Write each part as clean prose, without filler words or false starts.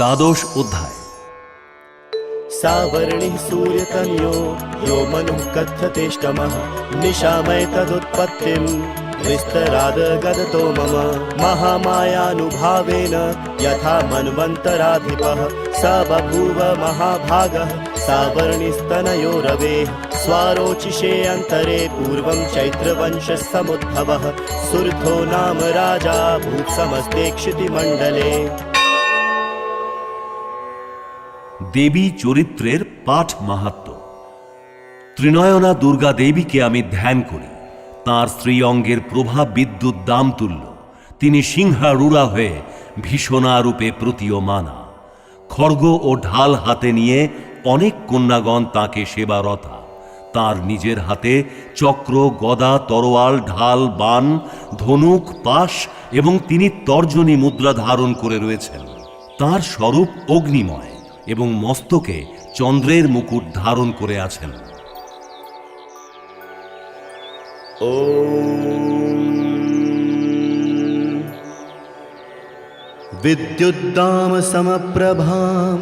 দ্বাদশ অধ্যায়। सावर्णिः सूर्यतनयो यो मनुः कथ्यतेष्टमः निशामय तदुत्पत्तिं विस्तरादगदतो मम महामायानुभावेन यथा मन्वन्तराधिपः स बभूव महाभागः सावर्णिस्तनयो रवेः स्वारोचिषे अन्तरे पूर्वं चैत्रवंशः समुद्भवः सुरथो नाम राजा भूत्समस्ते क्षितिमण्डले। দেবী চরিত্রের পাঠ মাহাত্ম্য। ত্রিনয়না দুর্গা দেবীকে আমি ধ্যান করি। তাঁর স্ত্রী অঙ্গের প্রভাব বিদ্যুৎ দাম তুল্য। তিনি সিংহারূঢ়া হয়ে ভীষণারূপে প্রতীয়মানা। খড়গ ও ঢাল হাতে নিয়ে অনেক কন্যাগণ তাঁকে সেবারতা। তাঁর নিজের হাতে চক্র, গদা, তরোয়াল, ঢাল, বাণ, ধনুক, পাশ এবং তিনি তর্জনী মুদ্রা ধারণ করে রয়েছেন। তাঁর স্বরূপ অগ্নিময় এবং মস্তকে চন্দ্রের মুকুট ধারণ করে আছেন। विद्युद्दाम समप्रभां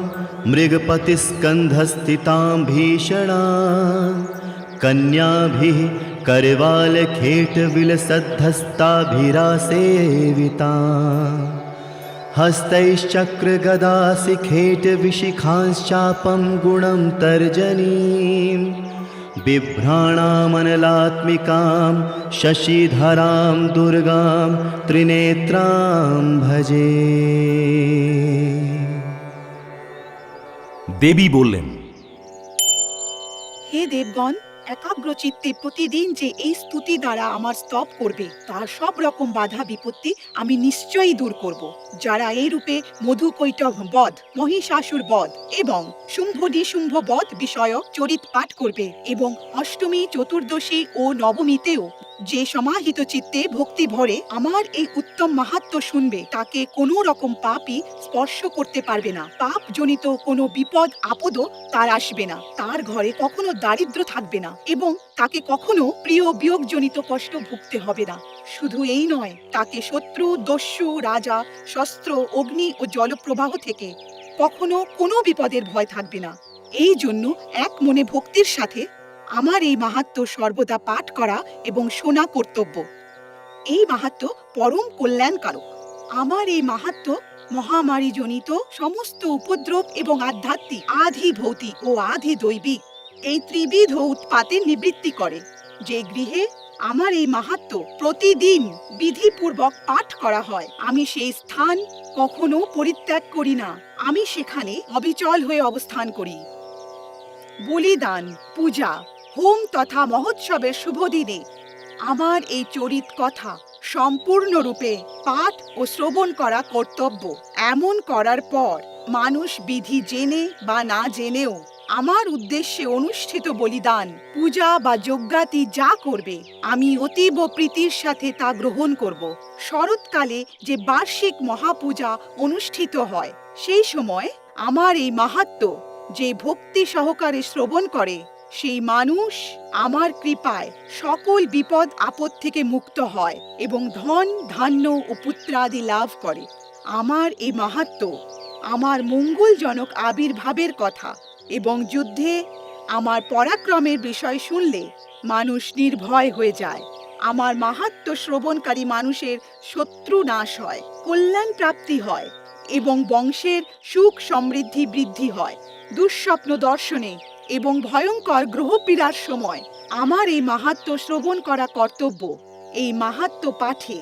मृगपतिस्कन्धस्थितां भीषणां कन्याभिः करवालखेटविलसद्धस्ताभिरासेवितां हस्तैश्चक्रगदाशिखेटविशिखांश्चापं गुणं तर्जनीं बिभ्राणामनलात्मिकां शशिधरां दुर्गां त्रिनेत्रां भजे। দেবী বললেন, হে দেবগণ, একাগ্রচিত্তে প্রতিদিন যে এই স্তুতি দ্বারা আমার স্তব করবে তার সব রকম বাধা বিপত্তি আমি নিশ্চয়ই দূর করব। যারা এই রূপে মধুকৈটভ বধ, মহিষাসুর বধ এবং শুম্ভ নিশুম্ভ বধ বিষয়ক চরিত পাঠ করবে এবং অষ্টমী, চতুর্দশী ও নবমীতেও যে সমাহিত চিত্তে ভক্তি ভরে আমার এই উত্তম মাহাত্ম্য শুনবে তাকে কোনো রকম পাপই স্পর্শ করতে পারবে না। পাপ জনিত কোনো বিপদ আপদও তার আসবে না। তার ঘরে কখনো দারিদ্র্য থাকবে না এবং তাকে কখনো প্রিয় বিয়োগ জনিত কষ্ট ভুগতে হবে না। শুধু এই নয়, তাকে শত্রু, দস্যু, রাজা, শস্ত্র, অগ্নি ও জলপ্রবাহ থেকে কখনো কোনো বিপদের ভয় থাকবে না। এই জন্য এক মনে ভক্তির সাথে আমার এই মাহাত্ম্য সর্বদা পাঠ করা এবং শোনা কর্তব্য। এই মাহাত্ম্য পরম কল্যাণকারক। আমার এই মাহাত্ম্য মহামারী জনিত সমস্ত উপদ্রব এবং আধ্যাত্মিক, আধি ভৌতিক ও আধি দৈবিক এই ত্রিবিধ উৎপাতের নিবৃত্তি করে। যে গৃহে আমার এই মাহাত্ম্য প্রতিদিন বিধিপূর্বক পাঠ করা হয়, আমি সেই স্থান কখনো পরিত্যাগ করি না। আমি সেখানে অবিচল হয়ে অবস্থান করি। বলিদান, পূজা, হোম তথা মহোৎসবের শুভ দিনে আমার এই চরিত কথা সম্পূর্ণরূপে পাঠ ও শ্রবণ করা কর্তব্য। এমন করার পর মানুষ বিধি জেনে বা না জেনেও আমার উদ্দেশ্যে অনুষ্ঠিত বলিদান, পূজা বা যজ্ঞাতি যা করবে আমি অতীব প্রীতির সাথে তা গ্রহণ করব। শরৎকালে যে বার্ষিক মহাপূজা অনুষ্ঠিত হয় সেই সময় আমার এই মাহাত্ম্য যে ভক্তি সহকারে শ্রবণ করে সেই মানুষ আমার কৃপায় সকল বিপদ আপদ থেকে মুক্ত হয় এবং ধন, ধান্য ও পুত্রাদি লাভ করে। আমার এই মাহাত্ম্য আমার মঙ্গলজনক আবির্ভাবের কথা এবং যুদ্ধে আমার পরাক্রমের বিষয় শুনলে মানুষ নির্ভয় হয়ে যায়। আমার মাহাত্ম্য শ্রবণকারী মানুষের শত্রু নাশ হয়, কল্যাণ প্রাপ্তি হয় এবং বংশের সুখ সমৃদ্ধি বৃদ্ধি হয়। দুঃস্বপ্ন দর্শনে এবং ভয়ঙ্কর গ্রহপীড়ার সময় আমার এই মাহাত্ম্য শ্রবণ করা কর্তব্য। এই মাহাত্ম্য পাঠে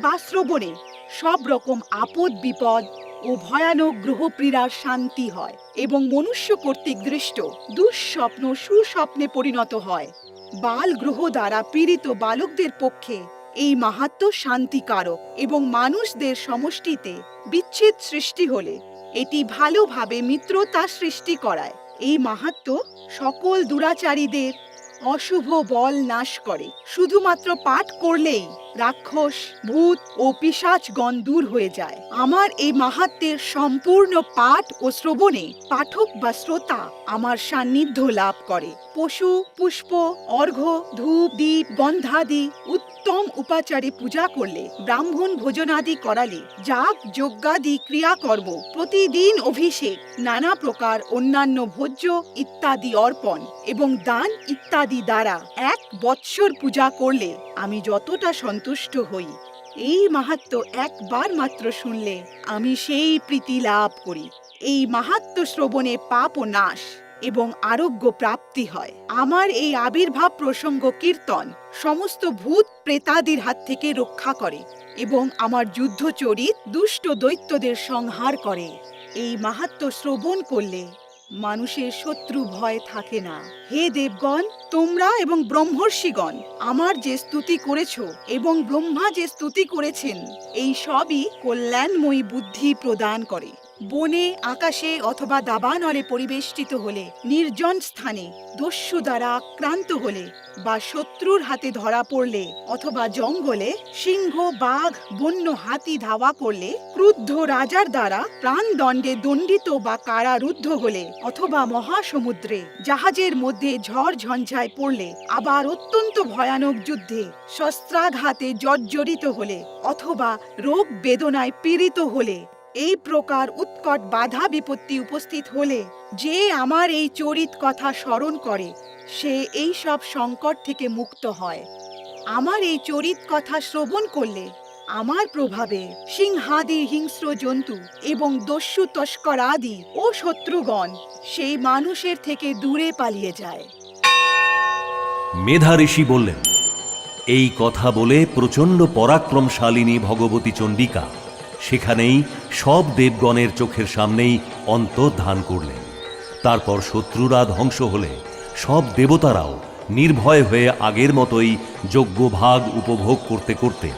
বা শ্রবণে সব রকম আপদ বিপদ ও ভয়ানক গ্রহপীড়ার শান্তি হয় এবং মনুষ্য কর্তৃক দৃষ্ট দুঃস্বপ্ন সুস্বপ্নে পরিণত হয়। বাল গ্রহ দ্বারা পীড়িত বালকদের পক্ষে এই মাহাত্ম্য শান্তিকারক এবং মানুষদের সমষ্টিতে বিচ্ছেদ সৃষ্টি হলে এটি ভালোভাবে মিত্রতা সৃষ্টি করায়। এই মাহাত্ম্য সকল দুরাচারীদের অশুভ বল নাশ করে। শুধুমাত্র পাঠ করলেই রাক্ষস, ভূত ও পিশাচগণ দূর হয়ে যায়। আমার এই মাহাত্ম্যের সম্পূর্ণ পাঠ ও শ্রবণে পাঠক বা শ্রোতা আমার সান্নিধ্য লাভ করে। পশু, পুষ্প, অর্ঘ্য, ধূপ, দীপ, গন্ধাদি উত্তম উপাচারে পূজা করলে, ব্রাহ্মণ ভোজনাদি করালে, যাগ যজ্ঞাদি ক্রিয়াকর্ম, প্রতিদিন অভিষেক, নানা প্রকার অন্যান্য ভোজ্য ইত্যাদি অর্পণ এবং দান ইত্যাদি দ্বারা 1 বৎসর পূজা করলে আমি যতটা সন্তুষ্ট হই, এই মাহাত্ম্য একবার মাত্র শুনলে আমি সেই প্রীতি লাভ করি। এই মাহাত্ম্য শ্রবণে পাপ ও নাশ এবং আরোগ্য প্রাপ্তি হয়। আমার এই আবির্ভাব প্রসঙ্গ কীর্তন সমস্ত ভূত প্রেতাদির হাত থেকে রক্ষা করে এবং আমার যুদ্ধচরিত দুষ্ট দৈত্যদের সংহার করে। এই মাহাত্ম্য শ্রবণ করলে মানুষের শত্রু ভয় থাকে না। হে দেবগণ, তোমরা এবং ব্রহ্মর্ষিগণ আমার যে স্তুতি করেছ এবং ব্রহ্মা যে স্তুতি করেছেন, এই সবই কল্যাণময়ী বুদ্ধি প্রদান করে। বনে, আকাশে অথবা দাবানলে পরিবেষ্টিত হলে, নির্জন স্থানে দস্যু দ্বারা আক্রান্ত হলে বা শত্রুর হাতে ধরা পড়লে অথবা জঙ্গলে সিংহ, বাঘ, বন্য হাতি ধাওয়া করলে, ক্রুদ্ধ রাজার দ্বারা প্রাণদণ্ডে দণ্ডিত বা কারারুদ্ধ হলে অথবা মহাসমুদ্রে জাহাজের মধ্যে ঝড় ঝঞ্ঝায় পড়লে, আবার অত্যন্ত ভয়ানক যুদ্ধে শস্ত্রাঘাতে জর্জরিত হলে অথবা রোগ বেদনায় পীড়িত হলে, এই প্রকার উৎকট বাধা বিপত্তি উপস্থিত হলে যে আমার এই চরিত কথা স্মরণ করে, সে এই সব সংকট থেকে মুক্ত হয়। আমার এই চরিত কথা শ্রবণ করলে আমার প্রভাবে সিংহাদি হিংস্র জন্তু এবং দস্যু তস্কর আদি ও শত্রুগণ সেই মানুষের থেকে দূরে পালিয়ে যায়। মেধা ঋষি বললেন, এই কথা বলে প্রচণ্ড পরাক্রমশালিনী ভগবতী চণ্ডিকা সেখানেই সব দেবগণের চোখের সামনেই অন্তর্ধান করলেন। তারপর শত্রুরা ধ্বংস হলে সব দেবতারাও নির্ভয় হয়ে আগের মতোই যজ্ঞভাগ উপভোগ করতে করতে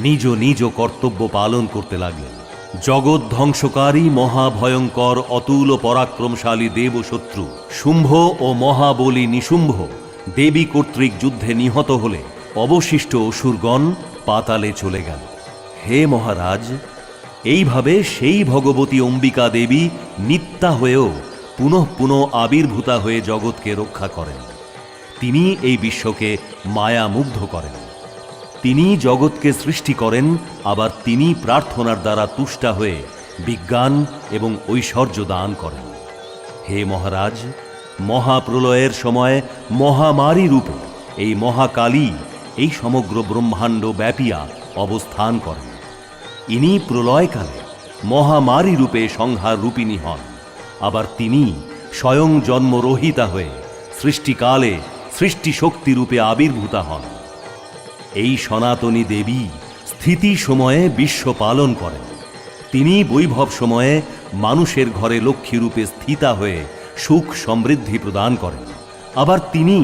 নিজ নিজ কর্তব্য পালন করতে লাগলেন। জগৎ ধ্বংসকারী মহাভয়ঙ্কর অতুল পরাক্রমশালী দেবশত্রু শুম্ভ ও মহাবলী নিশুম্ভ দেবী কর্তৃক যুদ্ধে নিহত হলে অবশিষ্ট অসুরগণ পাতালে চলে গেল। হে মহারাজ, এইভাবে সেই ভগবতী অম্বিকা দেবী নিত্যা হয়েও পুনঃ পুনঃ আবির্ভূতা হয়ে জগৎকে রক্ষা করেন। তিনি এই বিশ্বকে মায়ামুগ্ধ করেন। তিনি জগৎকে সৃষ্টি করেন, আবার তিনি প্রার্থনার দ্বারা তুষ্টা হয়ে বিজ্ঞান এবং ঐশ্বর্য দান করেন। হে মহারাজ, মহাপ্রলয়ের সময় মহামারী রূপে এই মহাকালী এই সমগ্র ব্রহ্মাণ্ড ব্যাপিয়া অবস্থান করেন। ইনি প্রলয়কালে মহামারী রূপে সংহার রূপিণী হন। আবার তিনি স্বয়ং জন্মরহিতা হয়ে সৃষ্টিকালে সৃষ্টি শক্তি রূপে আবির্ভূতা হন। এই সনাতনী দেবী স্থিতি সময়ে বিশ্ব পালন করেন। তিনি বৈভব সময়ে মানুষের ঘরে লক্ষ্মী রূপে স্থিতা হয়ে সুখ সমৃদ্ধি প্রদান করেন। আবার তিনি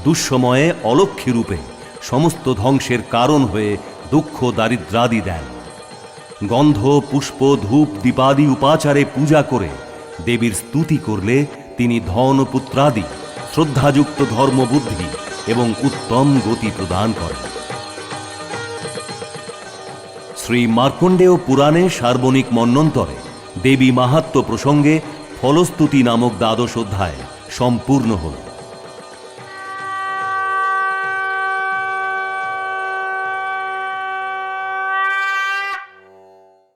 দুঃসময়ে অলক্ষ্মী রূপে সমস্ত ধ্বংসের কারণ হয়ে দুঃখ দারিদ্রাদি দেন। গন্ধ, পুষ্প, ধূপ, দীপাদি উপাচারে পূজা করে দেবীর স্তুতি করলে তিনি ধন পুত্রাদি শ্রদ্ধাযুক্ত ধর্মবুদ্ধি এবং উত্তম গতি প্রদান করেন। শ্রী মার্কণ্ডেয় পুরাণে সার্বণিক মন্বন্তরে দেবী মাহাত্ম্য প্রসঙ্গে ফলস্তুতি নামক 12 অধ্যায় সম্পূর্ণ হল।